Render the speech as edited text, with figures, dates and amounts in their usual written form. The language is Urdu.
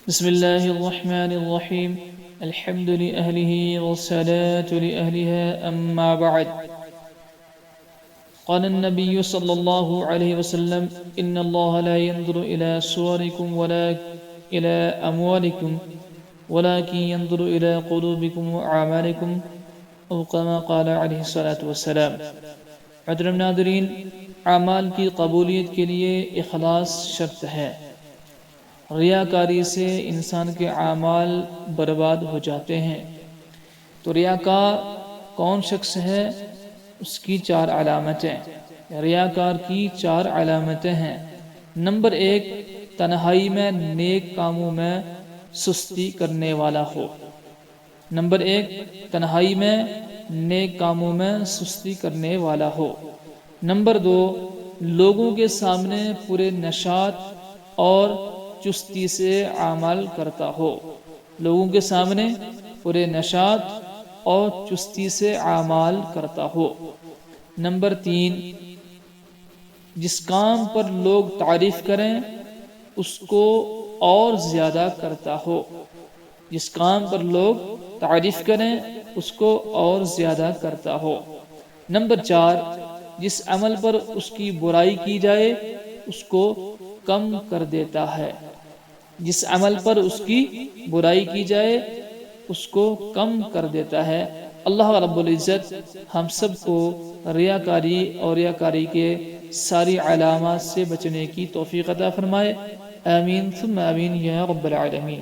بسم الله الرحمن الرحيم. الحمد لأهله والصلاة لأهلها أما بعد. قال النبي صلى الله عليه وسلم: إن الله لا ينظر إلى صوركم ولا إلى أموالكم ولكن ينظر إلى قلوبكم وأعمالكم، أو كما قال عليه الصلاة والسلام. محترم ناظرین، اعمال کی قبولیت کے لیے اخلاص شرط ہے۔ ریاکاری سے انسان کے اعمال برباد ہو جاتے ہیں۔ تو ریاکار کون شخص ہے؟ اس کی 4 علامتیں، ریاکار کی 4 علامتیں ہیں۔ نمبر 1، تنہائی میں نیک کاموں میں سستی کرنے والا ہو۔ نمبر 1، تنہائی میں نیک کاموں میں سستی کرنے والا ہو۔ نمبر 2، لوگوں کے سامنے پورے نشاط اور چستی سے عمل کرتا ہو۔ لوگوں کے سامنے پورے نشاط اور چستی سے اعمال کرتا ہو۔ نمبر 3، جس کام پر لوگ تعریف کریں اس کو اور زیادہ کرتا ہو۔ جس کام پر لوگ تعریف کریں اس کو اور زیادہ کرتا ہو۔ نمبر 4، جس عمل پر اس کی برائی کی جائے اس کو کم کر دیتا ہے۔ جس عمل پر اس کی برائی کی جائے اس کو کم کر دیتا ہے۔ اللہ رب العزت ہم سب کو ریاکاری اور ریاکاری کے ساری علامات سے بچنے کی توفیق عطا فرمائے۔ آمین ثم آمین یا رب العالمین۔